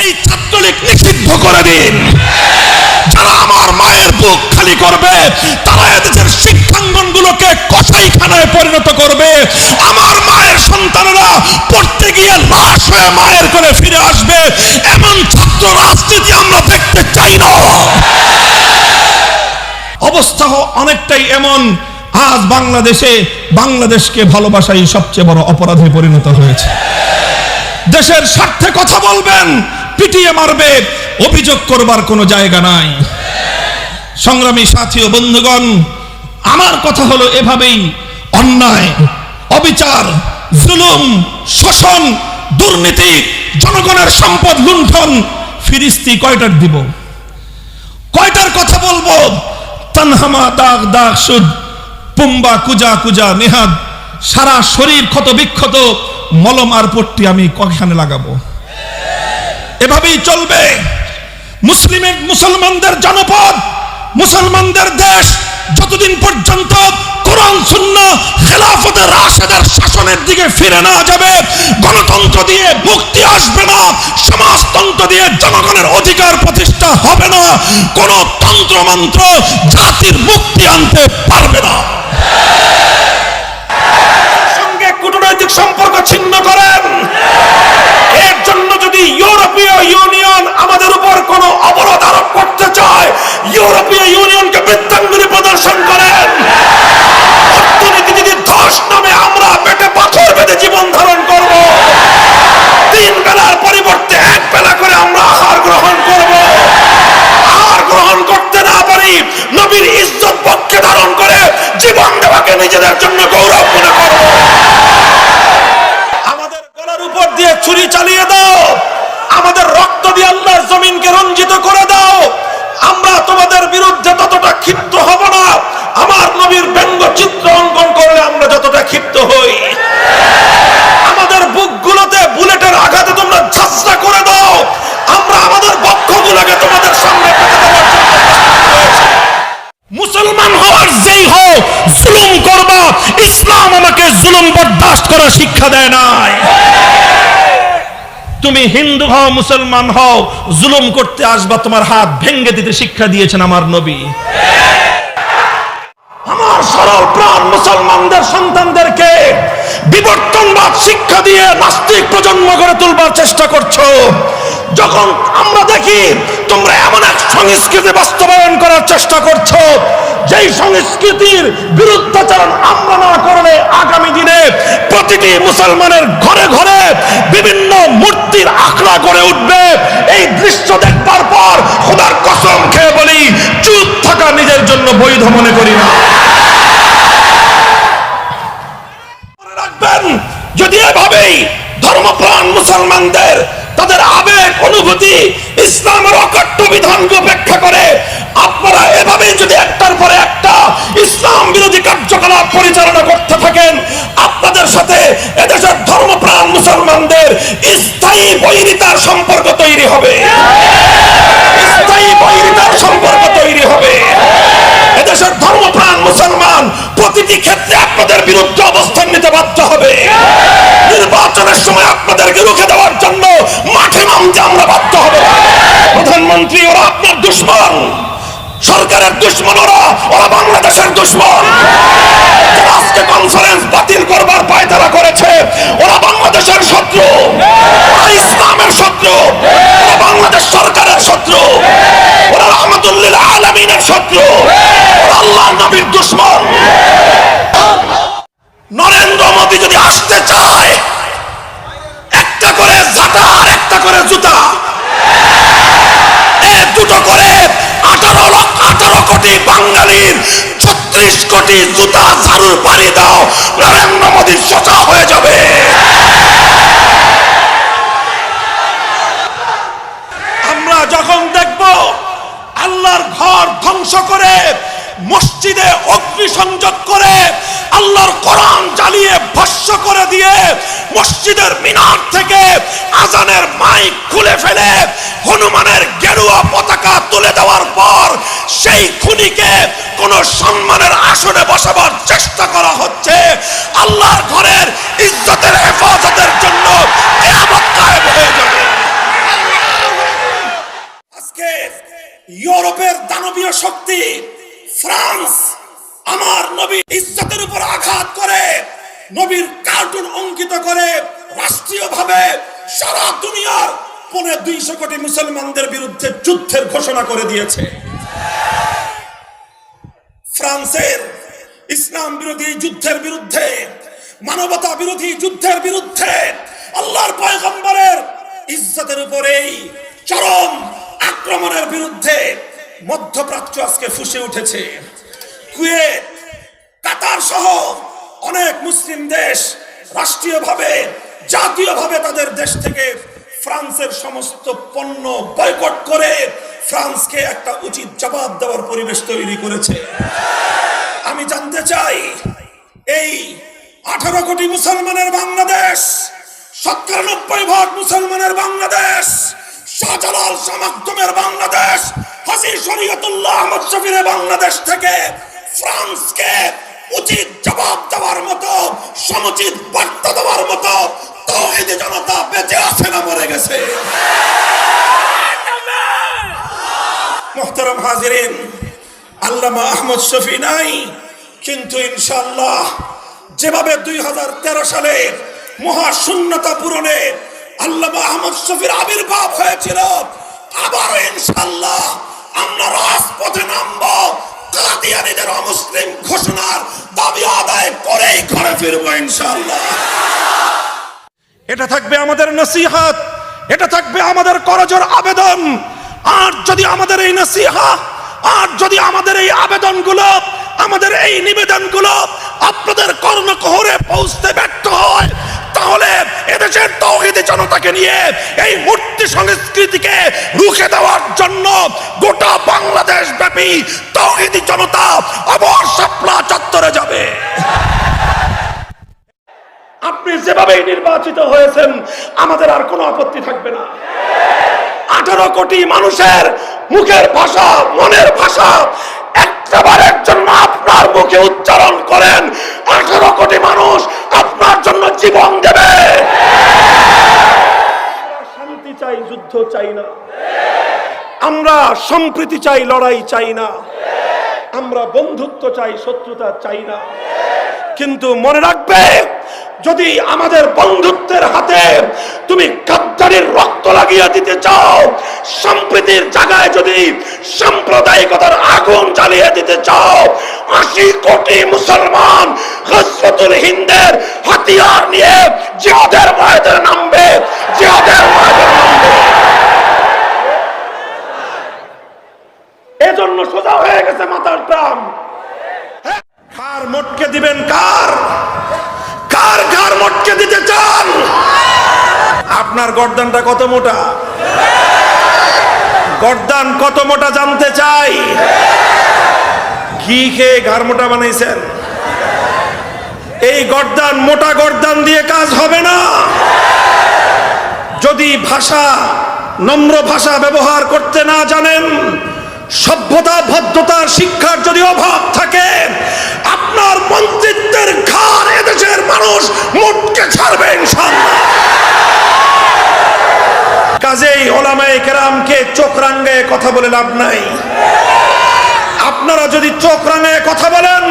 এই ছাত্রলীগ নিষিদ্ধ করে দিন। যারা আমার মায়ের বুক খালি করবে তারা এদেশের শিক্ষাঙ্গনগুলোকে কসাইখানায় পরিণত করবে। আমার মায়ের সন্তানেরা পড়তে গিয়ে লাশ হয়ে মায়ের কোলে ফিরে আসবে। এমন ছাত্র রাজনীতি আমরা দেখতে চাই না। অবস্থা অনেকটাই এমন, আজ বাংলাদেশকে ভালোবাসাই সবচেয়ে বড় অপরাধে পরিণত হয়েছে। দেশের স্বার্থে কথা বলবেন, পিটিয়ে মারবে, অভিযোগ করবার কোনো জায়গা নাই। সংগ্রামী সাথী ও বন্ধুগণ, আমার কথা হলো এভাবেই অন্যায়, অবিচার, জুলুম, শোষণ, দুর্নীতি, জনগণের সম্পদ লুণ্ঠন ফিরিস্তি কয়টার দিব, কয়টার কথা বলবো? তানহামা দাগ দাগ সুদ, পুম্বা কুজা কুজা নেহাদ, সারা শরীর ক্ষত বিক্ষত, মলম আর পট্টি আমি কয়খানে লাগাবো? এভাবেই চলবে। মুসলমানদের জনপদ, মুসলমানদের দেশ যতদিন পর্যন্ত কোরআন সুন্নাহ খেলাফতে রাশেদের শাসনের দিকে ফিরে না যাবে, গণতন্ত্র দিয়ে মুক্তি আসবে না, সমাজতন্ত্র দিয়ে জনগণের অধিকার প্রতিষ্ঠা হবে না, কোন তন্ত্রমন্ত্র জাতির মুক্তি আনতে পারবে না। সঙ্গে কূটনৈতিক সম্পর্ক ছিন্ন করেন, এর জন্য যদি ইউরোপীয় ইউনিয়ন আমাদের উপর কোনো অবরোধ আরোপ করতে চায়, ইউরোপীয় ইউনিয়নকে বৃত্তাঙ্গুলি প্রদর্শন করেন। অর্থনীতি যদি ধস নামে আমরা পেটে পাথর বেঁধে জীবন ধারণ করব, 3 বেলার পরিবর্তে 1 বেলা করে আমরা আহার গ্রহণ করব। আহার গ্রহণ করতে না পারি, নবীর ইজ্জত পক্ষে ধারণ করে জীবন দেওয়াকে নিজেদের জন্য গৌরব মনে করব। আমাদের গলার উপর দিয়ে ছুরি চালিয়ে দাও, আমাদের রক্ত দিয়ে আল্লাহর জমিনকে রঞ্জিত করে দাও, আমরা তোমাদের বিরুদ্ধে ততটা ক্ষিপ্ত হব না আমার নবীর ব্যঙ্গ চিত্র অঙ্কন করলে আমরা যতটা ক্ষিপ্ত হই। আমাদের বুকগুলোতে বুলেটের আঘাতে তোমরা ঝাঁঝরা করে দাও, আমরা আমাদের বক্ষগুলোকে তোমাদের সামনে পেতে দেওয়ার জন্য প্রস্তুত রয়েছি। মুসলমান হওয়ার যেই হও, জুলুম করবা, ইসলাম আমাকে জুলুম বরদাস্ত করার শিক্ষা দেয় নাই। তুমি হিন্দু হও, মুসলমান হও, জুলুম করতে আসবা, তোমার হাত ভেঙে দিতে শিক্ষা দিয়েছেন আমার নবী। আমার সরল প্রাণ মুসলমানদের সন্তানদেরকে বিবর্তনবাদ শিক্ষা দিয়ে নাস্তিক প্রজন্ম গড়ে তুলবার চেষ্টা করছো। যখন আমরা দেখি তোমরা এমন এক সংস্কৃতি বাস্তবায়ন করার চেষ্টা করছো, যেই সংস্কৃতির বিরুদ্ধাচরণ আমরা না করলে আগামী দিনে প্রতিটি মুসলমানের ঘরে ঘরে বিভিন্ন মূর্তির আখড়া গড়ে উঠবে। এই দৃশ্য দেখবার পর খোদার কসম খেয়ে বলি, চুপ থাকা নিজের জন্য বৈধ মনে করি না। মনে রাখবেন, যদি এভাবেই ধর্মপ্রাণ মুসলমানদের তাদের আবেগ অনুভূতি ইসলামের অকট্য বিধানকে উপেক্ষা করে আপনারা এভাবেই যদি একটার পরে একটা ইসলাম বিরোধী কার্যকলাপ পরিচালনা করতে থাকেন, আপনাদের সাথে এদেশের ধর্মপ্রাণ মুসলমানদের স্থায়ী বৈরিতার সম্পর্ক তৈরি হবে। স্থায়ী বৈরিতার সম্পর্ক তৈরি হবে। এদেশের ধর্মপ্রাণ মুসলমান প্রতিটি ক্ষেত্রে আপনাদের বিরুদ্ধে অবস্থান নিতে বাধ্য হবে। নির্বাচনের সময় আপনাদেরকে রুখে দেওয়ার জন্য মাঠে নামতে আমরা বাধ্য হব। প্রধানমন্ত্রী, ওরা আপনার দুশমন, সরকারের দুশমন, ওরা বাংলাদেশের দুশমন। যারা আজকে কনফারেন্স বাতিল করবার পায়তারা করেছে, ওরা বাংলাদেশের শত্রু, ওরা ইসলামের শত্রু, ওরা বাংলাদেশ সরকারের শত্রু, ওরা রহমাতুল্লিল আলামিনের শত্রু, ওরা আল্লাহর নবীর দুশমন। নরেন্দ্র মোদী যদি আসতে চায়, একটা করে ঝাঁটা আর একটা করে জুতা, দুটো করে 18 কোটি বাঙালির 36 কোটি জুতা ঝাড়ুর পাড়ি দাও, নরেন্দ্র মোদী সোজা হয়ে যাবে। আমরা যখন দেখব আল্লাহর ঘর ধ্বংস করে, মসজিদে অগ্নিসংযোগ করে, আল্লাহর কোরআন জ্বালিয়ে ভস্ম করে দিয়ে, মসজিদের মিনার থেকে আজানের মাইক খুলে ফেলে হনুমানের গেরুয়া পতাকা তুলে দেওয়ার পর সেই খুনিকে কোন সম্মানের আসনে বসাবার চেষ্টা করা হচ্ছে, আল্লাহর ঘরের ইজ্জতের হেফাজতের জন্য কিয়ামত কায়েম হয়ে যাবে। দানবীয় শক্তি ফ্রান্স আমার নবী ইজ্জতের উপর আঘাত করে নবীর কার্টুন অঙ্কিত করে রাষ্ট্রীয়ভাবে সারা দুনিয়ার 250 কোটি মুসলমানদের বিরুদ্ধে যুদ্ধের ঘোষণা করে দিয়েছে। ফ্রান্সের ইসলাম বিরোধী যুদ্ধের বিরুদ্ধে, মানবতা বিরোধী যুদ্ধের বিরুদ্ধে, আল্লাহর পয়গম্বরের ইজ্জতের উপরেই চরম আক্রমণের বিরুদ্ধে মধ্যপ্রাচ্য আজকে ফুঁসে উঠেছে। কুয়েত, কাতার সহ অনেক মুসলিম দেশ রাষ্ট্রীয়ভাবে, জাতীয়ভাবে তাদের দেশ থেকে ফ্রান্সের সমস্ত পণ্য বয়কট করে ফ্রান্সকে একটা উচিত জবাব দেওয়ার পরিবেশ তৈরি করেছে। আমি জানতে চাই, এই 18 কোটি মুসলমানের বাংলাদেশ, 97% মুসলমানের বাংলাদেশ, শাহজালাল শামাকদমের বাংলাদেশ, হাজী শরীয়তুল্লাহ আহমদ শফীর বাংলাদেশ থেকে ফ্রান্সকে উচিত জবাব দেওয়ার মতো, সমুচিত বার্তা দেওয়ার মতো তাওহীদি জনতা বেঁচে আছে না মরে গেছে? মুহতারাম হাজিরিন, আল্লামা আহমদ শফী নাই, কিন্তু ইনশাআল্লাহ যেভাবে 2013 সালে মহাশূন্যতা পূরণে আল্লামা আহমদ শফীর আবির্ভাব হয়েছিল, আবারও ইনশাআল্লাহ আমরা রাজপথে নামবো, কাদিয়ানীদের অমুসলিম ঘোষণার দাবি আদায় করেই ঘরে ফিরবো ইনশাআল্লাহ। এটা থাকবে আমাদের নসিহত, এটা থাকবে আমাদের করজোড় আবেদন। আর যদি আমাদের এই নসিহত, আর যদি আমাদের এই আবেদনগুলো, আমাদের এই নিবেদনগুলো আপনাদের কর্ণকুহরে পৌঁছতে ব্যর্থ হয়, তাহলে এদেশের তাওহীদি জনতাকে নিয়ে এই মূর্তি সংস্কৃতিকে রুখে দেওয়ার জন্য গোটা বাংলাদেশ ব্যাপী তাওহীদি জনতা আবার শাপলা চত্বরে যাবে। আপনি যেভাবে নির্বাচিত হয়েছেন, আমাদের আর কোনো আপত্তি থাকবে না। 18 কোটি মানুষের মুখের ভাষা, মনের ভাষা একবারের জন্য আপনার মুখে উচ্চারণ করেন, 18 কোটি মানুষ আপনার জন্য জীবন দেবে। শান্তি চাই, যুদ্ধ চাই না। আমরা সম্প্রীতি চাই, লড়াই চাই না। আমরা বন্ধুত্ব চাই, শত্রুতা চাই না। কিন্তু মনে রাখবে, যদি আমাদের বন্ধুত্বের হাতে তুমি গাদ্দারির রক্ত লাগিয়ে দিতে চাও, সম্প্রীতির জায়গায় যদি সাম্প্রদায়িকতার আগুন জ্বালিয়ে দিতে চাও, 80 কোটি মুসলমান গজওয়াতুল হিন্দের হাতিয়ার নিয়ে জিহাদের ময়দানে নামবে, জিহাদের ময়দানে নামবে। এজন্য সোজা হয়ে গেছে মাথার টাম। কার মোটকে দিবেন? কার কার কার মোটকে দিতে চান? আপনার গর্দানটা কত মোটা? গর্দান কত মোটা জানতে চাই। ঘি খেয়ে ঘাড় মোটা বানাইছেন। এই গর্দান, মোটা গর্দান দিয়ে কাজ হবে না। যদি ভাষা, নম্র ভাষা ব্যবহার করতে না জানেন, সভ্যতা ভদ্রতার শিক্ষার যদি অভাব থাকে, আপনার মন্ত্রিত্বের ঘাড় এদেশের মানুষ মোটকে ছাড়বে ইনশাআল্লাহ। কাজেই ওলামায়ে কেরামকে চোখ রাঙ্গায়ে কথা বলে লাভ নাই। আপনারা যদি চোখ রাঙ্গায়ে কথা বলেন,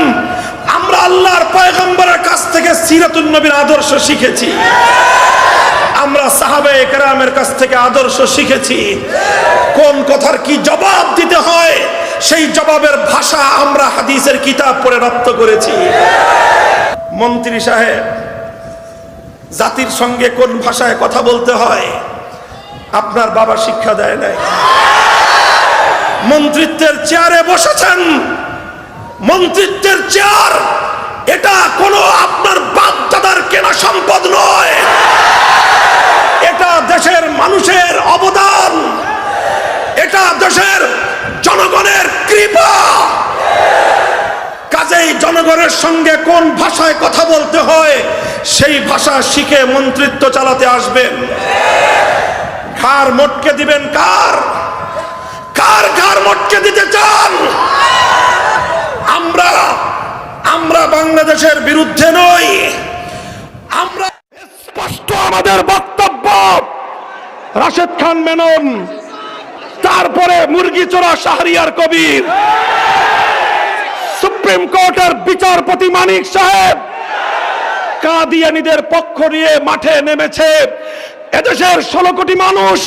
আমরা আল্লাহর পয়গম্বরের কাছ থেকে সিরাতুন নবীর আদর্শ শিখেছি, আমরা সাহাবায়ে কেরামের কাছ থেকে আদর্শ শিখেছি। কোন কথার কি জবাব দিতে হয়, সেই জবাবের ভাষা আমরা হাদিসের কিতাব পড়ে রপ্ত করেছি। মন্ত্রী সাহেব, জাতির সঙ্গে কোন ভাষায় কথা বলতে হয় আপনার বাবা শিক্ষা দেয় নাই। মন্ত্রিত্বের চেয়ারে বসেছেন, মন্ত্রিত্বের চেয়ার এটা কোনো আপনার বাপ দাদার কেনা সম্পদ নয়, এটা দেশের মানুষের অবদান, এটা দেশের জনগণের কৃপা। কাজেই জনগণের সঙ্গে কোন ভাষায় কথা বলতে হয় সেই ভাষা শিখে মন্ত্রিত্ব চালাতে আসবেন। ঘাড় মোটকে দিবেন কার? কার ঘাড় মোটকে দিতে চান? আমরা বাংলাদেশের বিরুদ্ধে নই, আমরা স্পষ্ট আমাদের বক্তব্য। রাশেদ খান মেনন তারপরে মুরগি চোরা শাহরিয়ার কবির, সুপ্রিম কোর্টের বিচারপতি মানিক সাহেব কাদিয়ানীদের পক্ষ নিয়ে মাঠে নেমেছে। এদেশের 16 কোটি মানুষ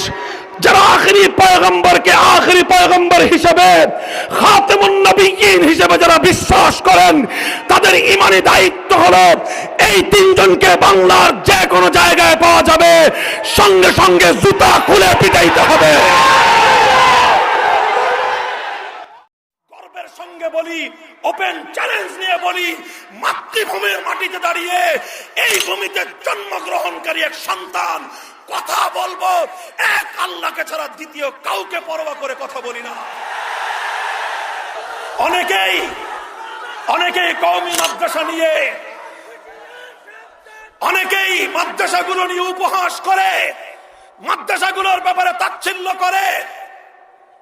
যারা আখেরি পয়গম্বরকে আখেরি পয়গম্বর হিসেবে, খাতেমুন নবিয়্যিন হিসেবে যারা বিশ্বাস করেন, তাদের ঈমানি দায়িত্ব হলো এই তিনজনকে বাংলার যে কোনো জায়গায় পাওয়া যাবে, সঙ্গে সঙ্গে জুতা খুলে পিটাইতে হবে। গর্বের সঙ্গে বলি, ওপেন চ্যালেঞ্জ নিয়ে বলি, মাতৃভূমির মাটিতে দাঁড়িয়ে এই ভূমিতে জন্মগ্রহণকারী এক সন্তান, কথা বলবো এক আল্লাহকে ছাড়া দ্বিতীয় কাউকে পরোয়া করে কথা বলি না। অনেকেই কওমি মাদ্রাসা নিয়ে, অনেকেই মাদ্রাসাগুলো নিয়ে উপহাস করে, মাদ্রাসাগুলোর ব্যাপারে তাচ্ছিল্য করে।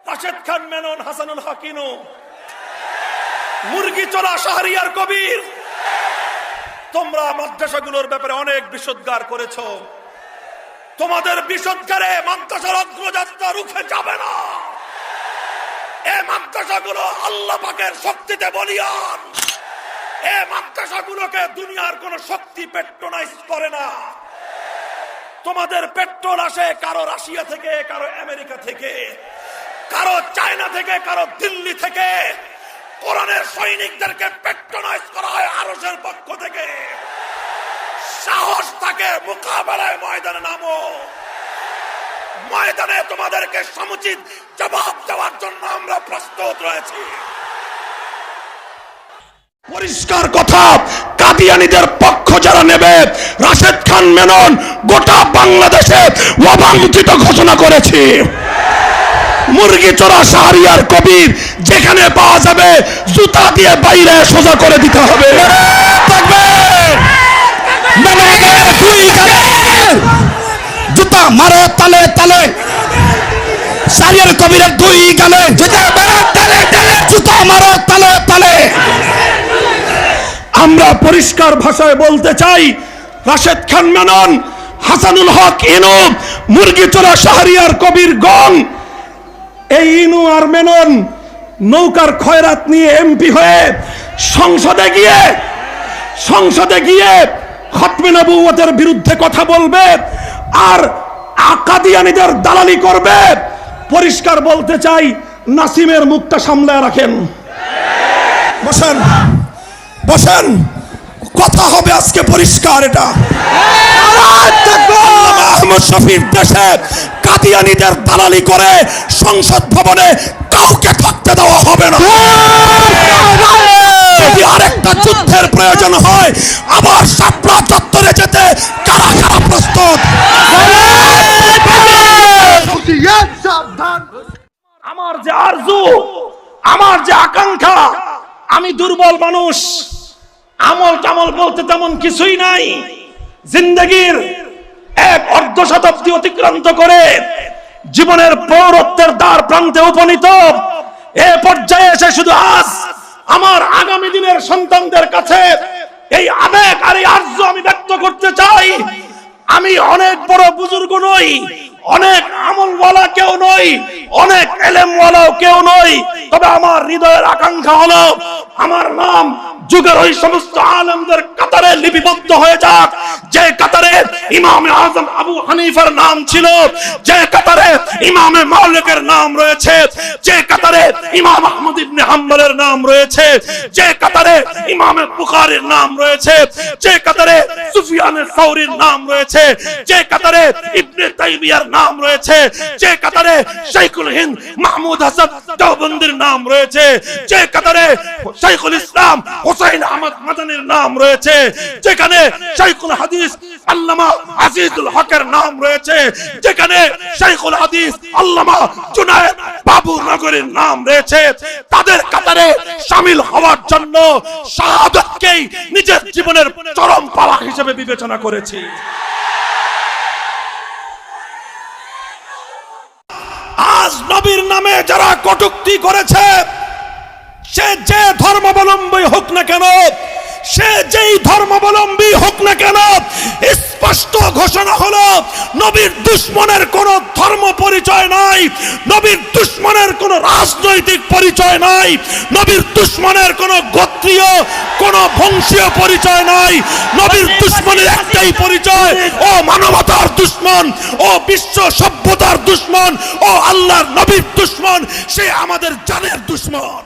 রাশেদ খান মেনন, হাসানুল হক ইনু, মুরগি চোরা শাহরিয়ার কবির, তোমরা মাদ্রাসাগুলোর ব্যাপারে অনেক বিষোদ্গার করেছো। তোমাদের বিষোদ্গারে মাদ্রাসার অগ্রযাত্রা রুখে যাবে না। এই মাদ্রাসাগুলো আল্লাহ পাকের শক্তিতে বলিয়ান। এই মাদ্রাসাগুলোকে দুনিয়ার কোন শক্তি পেট্রোনাইজ করে না। তোমাদের পেট্রোল আসে কারো রাশিয়া থেকে, কারো আমেরিকা থেকে, কারো চায়না থেকে, কারো দিল্লি থেকে। কোরআনের সৈনিকদেরকে পেট্রোনাইজ করা হয় আরশের পক্ষ থেকে। সাহস থাকে মোকাবেলায় ময়দানে নামো। ময়দানে তোমাদেরকে সমুচিত জবাব দেওয়ার জন্য আমরা প্রস্তুত রয়েছি। পরিষ্কার কথা, কাদিয়ানীদের পক্ষ যারা নেবে, রাশেদ খান মেনন গোটা বাংলাদেশে অবাঞ্ছিত ঘোষণা করেছে। মুরগি চোরা শাহরিয়ার কবির যেখানে পাওয়া যাবে জুতা দিয়ে বাইরে সোজা করে দিতে হবে। জুতা মারো তালে তালে, শাহরিয়ার কবিরের 2 গালে জুতা মারো তালে তালে, জুতা মারো তালে তালে। আমরা পরিষ্কার ভাষায় বলতে চাই, রাশেদ খান মেনন, হাসানুল হক ইনু, মুরগি চোরা শাহরিয়ার কবির গং, এই ইনু আর মেনন নৌকার খয়রাত নিয়ে এমপি হয়ে সংসদে গিয়ে খতমে নবুয়তের বিরুদ্ধে কথা বলবে আর কাদিয়ানীদের দালালি করবে। পরিষ্কার বলতে চাই, নাসিমের মুখটা সামলায় রাখেন। বসেন বসেন, কথা হবে আজকে পরিষ্কার। এটা আহমদ শফির দেশে কাদিয়ানীদের দালালি করে সংসদ ভবনে কাউকে থাকতে দেওয়া হবে না। যদি আরেকটা যুদ্ধের প্রয়োজন হয়, আবার শাপলা চত্বরে যেতে কারা কারা প্রস্তুত? আমার যে আরজু, আমার যে আকাঙ্ক্ষা, আমি দুর্বল মানুষ, আমল টামল বলতে তেমন কিছুই নাই। জিন্দগির 1 শতাব্দী অতিক্রান্ত করে জীবনের পৌরত্বের দ্বার প্রান্তে উপনীত এ পর্যায়ে এসে শুধু আজ আমার আগামী দিনের সন্তানদের কাছে এই আবেগ আর এই আরজু আমি ব্যক্ত করতে চাই। আমি অনেক বড় বুজুর্গ নই, অনেক আমলওয়ালা কেউ নই, অনেক এলেমওয়ালাও কেউ নই, তবে আমার হৃদয়ের আকাঙ্ক্ষা হলো আমার নাম যুগের ওই সমস্ত আলেমদের কাতারে লিপিবদ্ধ হয়ে যাক, যে কাতারে ইমামে আজম আবু হানিফার নাম ছিল, যে কাতারে ইমামে মালিকের নাম রয়েছে, যে কাতারে ইমাম আহমদ ইবনে হাম্বলের নাম রয়েছে, যে কাতারে ইমামে বুখারীর নাম রয়েছে, যে কাতারে সুফিয়ানে সাউরীর নাম রয়েছে, যে কাতারে ইবনে তাইমিয়ার নাম রয়েছে, যে কাতারে শাইখুল হিন্দ মাহমুদ হাসান দেওবন্দির নাম রয়েছে, যে কাতারে শাইখুল ইসলাম হুসাইন আহমদ মাদানির নাম রয়েছে, যেখানে শাইখুল হাদিস আল্লামা আজিজুল হকের নাম রয়েছে, যেখানে শাইখুল হাদিস আল্লামা জুনায়েদ বাবুনগরের নাম রয়েছে, তাদের কাতারে শামিল হওয়ার জন্য শাহাদাতকেই নিজের জীবনের চরম পাওয়া হিসেবে বিবেচনা করেছি। আজ নবীর নামে যারা কটূক্তি করেছে, সে যে ধর্মাবলম্বী হোক না কেন, সে যেই ধর্মাবলম্বী হোক না কেন, স্পষ্ট ঘোষণা হলো নবীর দুশ্মনের কোন ধর্ম পরিচয় নাই, নবীর রাজনৈতিক পরিচয় নাই, নবীর দুশমনের কোনো গোত্রীয় কোনো বংশীয় পরিচয় নাই। নবীর দুশমনের একটাই পরিচয়, ও মানবতার দুশমন, ও বিশ্ব সভ্যতার দুশমন, ও আল্লাহর নবীর দুশমন, সে আমাদের জানের দুশমন।